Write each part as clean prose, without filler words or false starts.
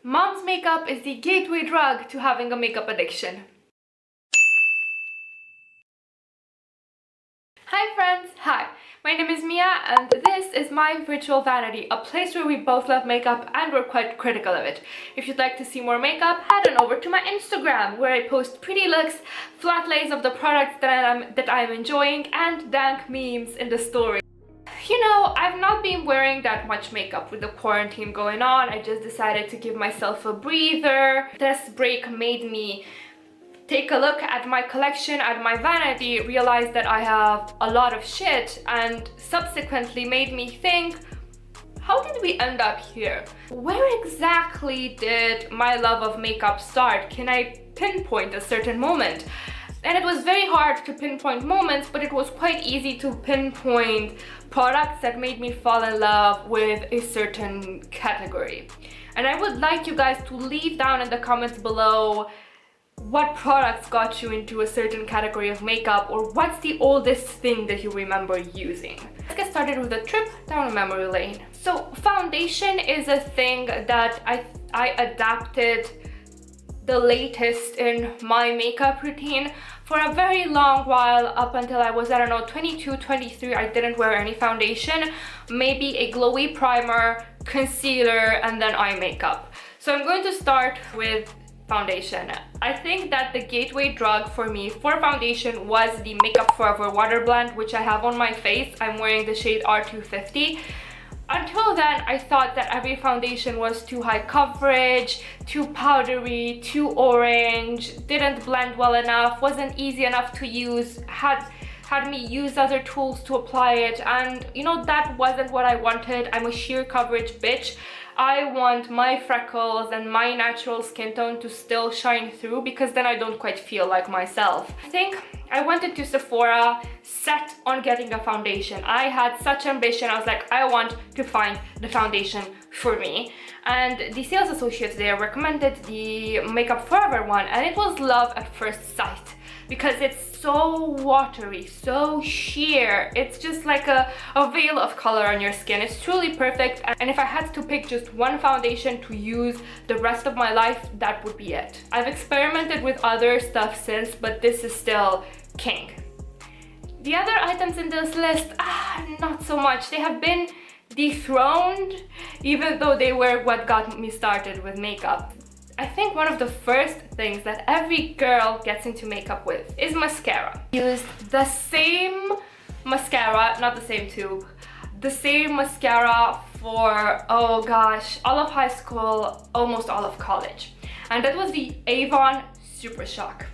Mom's makeup is the gateway drug to having a makeup addiction. Hi friends, hi. My name is Mia and this is my virtual vanity, a place where we both love makeup and we're quite critical of it. If you'd like to see more makeup, head on over to my Instagram where I post pretty looks, flat lays of the products that I'm enjoying and dank memes in the story. You know, I've not been wearing that much makeup with the quarantine going on. I just decided to give myself a breather. This break made me take a look at my collection, at my vanity, realize that I have a lot of shit, and subsequently made me think, how did we end up here? Where exactly did my love of makeup start? Can I pinpoint a certain moment? And it was very hard to pinpoint moments, but it was quite easy to pinpoint products that made me fall in love with a certain category. And I would like you guys to leave down in the comments below what products got you into a certain category of makeup, or what's the oldest thing that you remember using. Let's get started with a trip down memory lane. So foundation is a thing that I adapted the latest in my makeup routine. For a very long while, up until I was, I don't know, 22, 23, I didn't wear any foundation. Maybe a glowy primer, concealer, and then eye makeup. So I'm going to start with foundation. I think that the gateway drug for me for foundation was the Makeup Forever Water Blend, which I have on my face. I'm wearing the shade R250. Until then, I thought that every foundation was too high coverage, too powdery, too orange, didn't blend well enough, wasn't easy enough to use, had me use other tools to apply it, and you know, that wasn't what I wanted. I'm a sheer coverage bitch. I want my freckles and my natural skin tone to still shine through, because then I don't quite feel like myself. I think I went into Sephora set on getting a foundation. I had such ambition. I was like, I want to find the foundation for me. And the sales associates there recommended the Makeup Forever one, and it was love at first sight, because it's so watery, so sheer. It's just like a veil of color on your skin. It's truly perfect, and if I had to pick just one foundation to use the rest of my life, that would be it. I've experimented with other stuff since, but this is still king. The other items in this list, not so much. They have been dethroned, even though they were what got me started with makeup. I think one of the first things that every girl gets into makeup with is mascara. I used the same mascara, not the same tube, the same mascara for, oh gosh, all of high school, almost all of college. And that was the Avon Super Shock.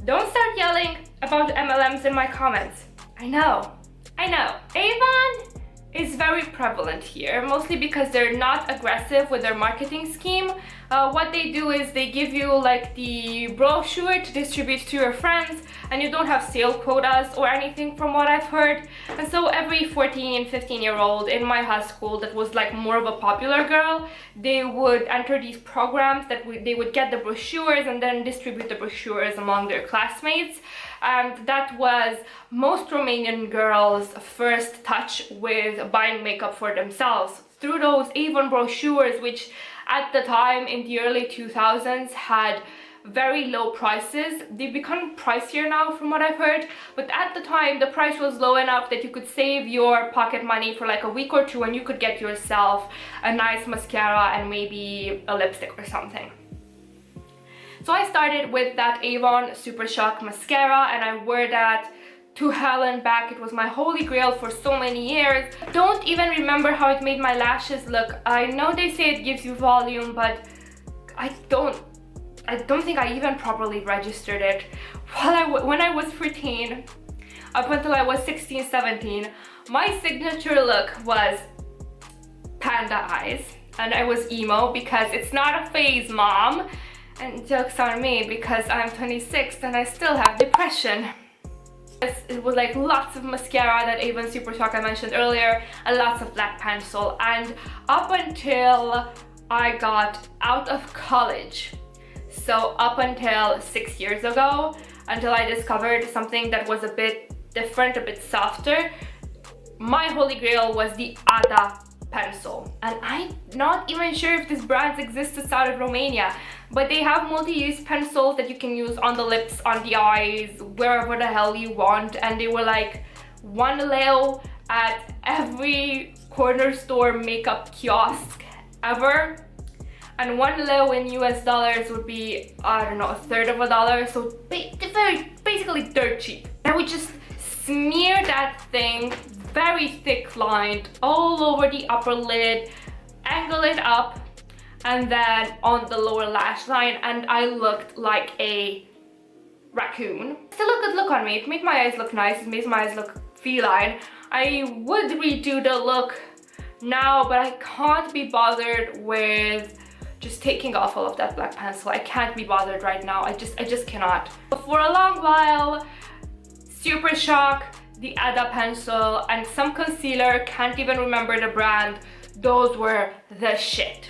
Don't start yelling about MLMs in my comments. I know. Avon is very prevalent here, mostly because they're not aggressive with their marketing scheme. What they do is they give you like the brochure to distribute to your friends, and you don't have sale quotas or anything from what I've heard. And so every 14, 15-year-old in my high school that was like more of a popular girl, they would enter these programs that they would get the brochures and then distribute the brochures among their classmates. And that was most Romanian girls' first touch with buying makeup for themselves through those Avon brochures, which at the time in the early 2000s had very low prices. They've become pricier now from what I've heard, but at the time the price was low enough that you could save your pocket money for like a week or two and you could get yourself a nice mascara and maybe a lipstick or something. So I started with that Avon Super Shock mascara, and I wore that to hell and back. It was my holy grail for so many years. Don't even remember how it made my lashes look. I know they say it gives you volume, but I don't think I even properly registered it. When I was 14, up until I was 16, 17, my signature look was panda eyes, and I was emo because it's not a phase, mom. And joke's on me because I'm 26 and I still have depression. It was like lots of mascara, that Avon Super Shock I mentioned earlier, and lots of black pencil. And up until I got out of college, so up until 6 years ago, until I discovered something that was a bit different, a bit softer, my holy grail was the Ada pencil, and I'm not even sure if this brand exists outside of Romania, but they have multi-use pencils that you can use on the lips, on the eyes, wherever the hell you want, and they were like 1 leu at every corner store makeup kiosk ever. And 1 leu in US dollars would be, I don't know, a third of a dollar, so basically dirt cheap. I would just smear that thing, very thick lined, all over the upper lid, angle it up, and then on the lower lash line, and I looked like a raccoon. Still a good look on me. It made my eyes look nice, it made my eyes look feline. I would redo the look now, but I can't be bothered with just taking off all of that black pencil. I can't be bothered right now. I just cannot. But for a long while, Super Shock, the Ada pencil, and some concealer, can't even remember the brand, those were the shit.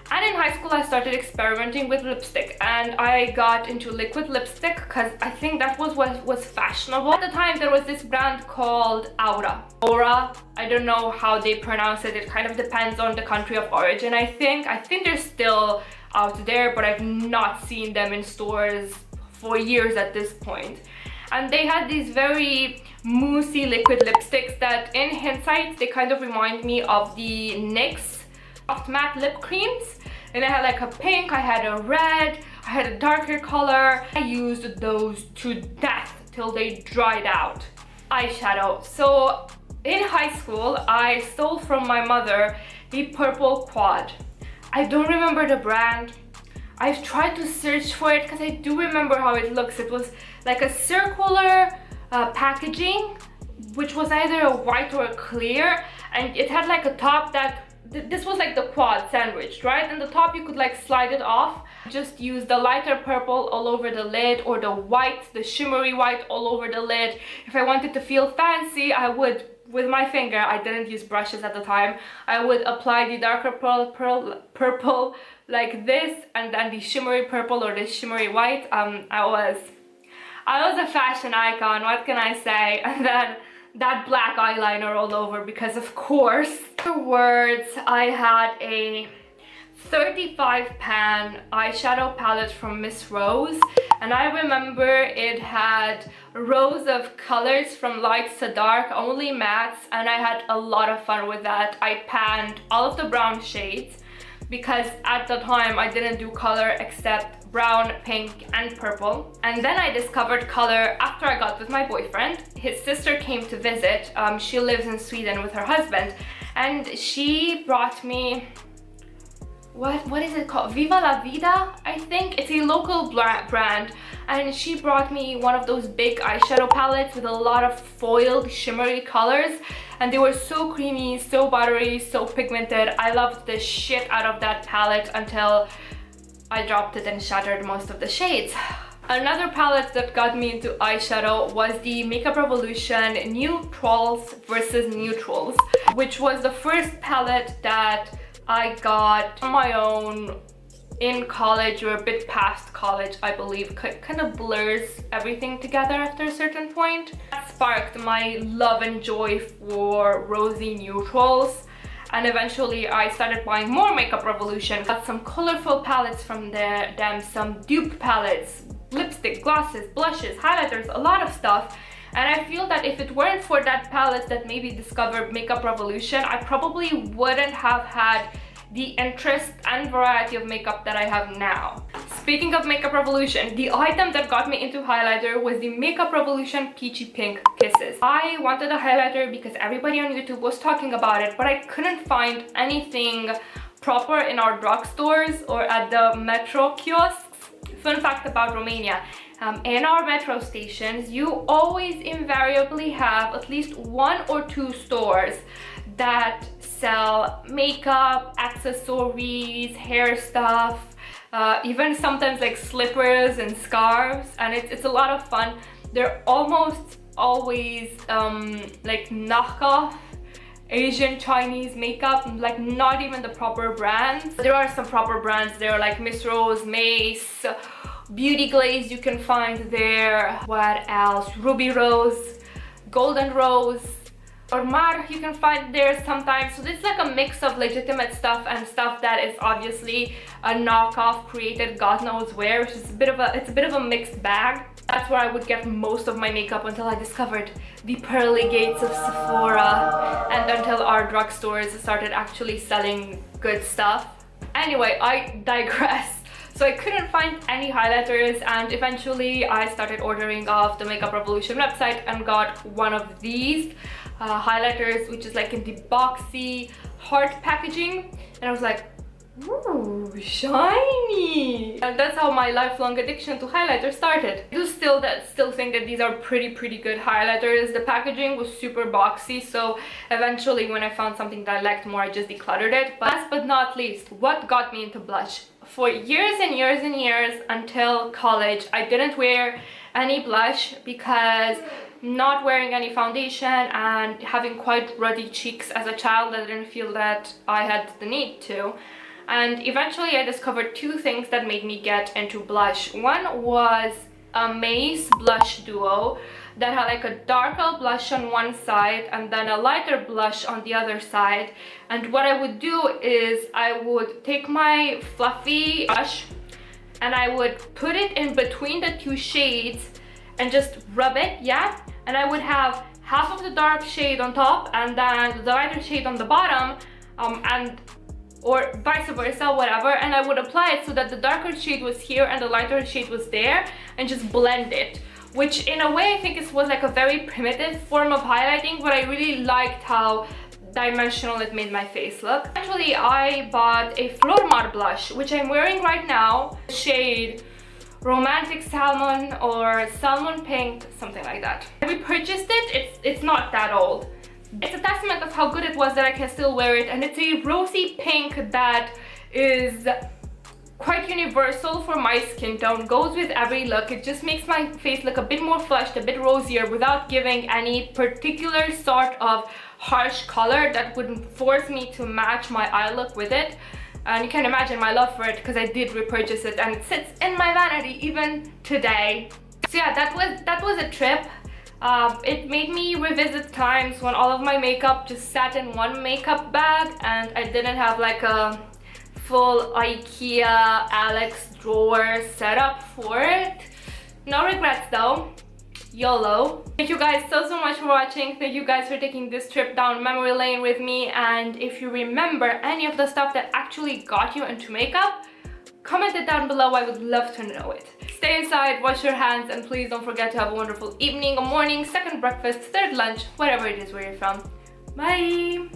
And in high school I started experimenting with lipstick, and I got into liquid lipstick because I think that was what was fashionable. At the time there was this brand called Aura. I don't know how they pronounce it. It kind of depends on the country of origin, I think. I think they're still out there, but I've not seen them in stores for years at this point. And they had these very moussey liquid lipsticks that in hindsight they kind of remind me of the NYX Soft Matte lip creams. And I had like a pink, I had a red, I had a darker color. I used those to death till they dried out. Eyeshadow. So in high school I stole from my mother the purple quad. I don't remember the brand. I've tried to search for it because I do remember how it looks. It was like a circular packaging, which was either a white or a clear, and it had like a top that this was like the quad sandwiched, right? And the top you could like slide it off. Just use the lighter purple all over the lid, or the white, the shimmery white all over the lid. If I wanted to feel fancy, I would, with my finger, I didn't use brushes at the time, I would apply the darker purple like this, and then the shimmery purple or the shimmery white. I was a fashion icon, what can I say? And then that black eyeliner all over, because of course. Afterwards, I had a 35 pan eyeshadow palette from Miss Rose, and I remember it had rows of colors from lights to dark, only mattes, and I had a lot of fun with that. I panned all of the brown shades because at the time I didn't do color except brown, pink, and purple. And then I discovered color after I got with my boyfriend. His sister came to visit. She lives in Sweden with her husband, and she brought me, what is it called? Viva la Vida, I think. It's a local brand, and she brought me one of those big eyeshadow palettes with a lot of foiled shimmery colors, and they were so creamy, so buttery, so pigmented. I loved the shit out of that palette until I dropped it and shattered most of the shades. Another palette that got me into eyeshadow was the Makeup Revolution Neutrals versus Neutrals, which was the first palette that I got on my own in college, or a bit past college, I believe. Kind of blurs everything together after a certain point. That sparked my love and joy for rosy neutrals, and eventually I started buying more Makeup Revolution. Got some colorful palettes from them, some dupe palettes, lipstick, glosses, blushes, highlighters, a lot of stuff. And I feel that if it weren't for that palette that maybe discovered Makeup Revolution, I probably wouldn't have had the interest and variety of makeup that I have now. Speaking of Makeup Revolution, the item that got me into highlighter was the Makeup Revolution Peachy Pink Kisses. I wanted a highlighter because everybody on YouTube was talking about it, but I couldn't find anything proper in our drugstores or at the metro kiosks. Fun fact about Romania, in our metro stations, you always invariably have at least 1 or 2 stores that sell makeup, accessories, hair stuff, even sometimes like slippers and scarves, and it's a lot of fun. They're almost always like knockoff Asian Chinese makeup, like not even the proper brands. There are some proper brands there, like Miss Rose, Mace, Beauty Glaze you can find there. What else? Ruby Rose, Golden Rose, Flormar you can find there sometimes. So this is like a mix of legitimate stuff and stuff that is obviously a knockoff created God knows where, which is a bit of a mixed bag. That's where I would get most of my makeup until I discovered the pearly gates of Sephora and until our drugstores started actually selling good stuff. Anyway, I digress. So I couldn't find any highlighters, and eventually I started ordering off the Makeup Revolution website and got one of these highlighters, which is like in the boxy heart packaging, and I was like, ooh, shiny! And that's how my lifelong addiction to highlighter started. I do still think that these are pretty good highlighters. The packaging was super boxy, so eventually when I found something that I liked more, I just decluttered it. But last but not least, what got me into blush? For years and years and years until college, I didn't wear any blush because not wearing any foundation and having quite ruddy cheeks as a child, I didn't feel that I had the need to. And eventually I discovered two things that made me get into blush. One was a Maze blush duo that had like a darker blush on one side and then a lighter blush on the other side. And what I would do is I would take my fluffy brush and I would put it in between the two shades and just rub it, yeah? And I would have half of the dark shade on top and then the lighter shade on the bottom, or vice versa, whatever, and I would apply it so that the darker shade was here and the lighter shade was there, and just blend it. Which in a way I think it was like a very primitive form of highlighting, but I really liked how dimensional it made my face look. Actually, I bought a Flormar blush, which I'm wearing right now, shade Romantic Salmon or Salmon Pink, something like that. I repurchased it, it's not that old. It's a testament of how good it was that I can still wear it, and it's a rosy pink that is quite universal for my skin tone, goes with every look. It just makes my face look a bit more flushed, a bit rosier without giving any particular sort of harsh color that would force me to match my eye look with it. And you can imagine my love for it because I did repurchase it and it sits in my vanity even today. So yeah, that was a trip. It made me revisit times when all of my makeup just sat in one makeup bag and I didn't have like a full IKEA Alex drawer setup for it. No regrets though. YOLO. Thank you guys so much for watching. Thank you guys for taking this trip down memory lane with me, and if you remember any of the stuff that actually got you into makeup, comment it down below. I would love to know it. Stay inside, wash your hands, and please don't forget to have a wonderful evening, a morning, second breakfast, third lunch, whatever it is where you're from. Bye!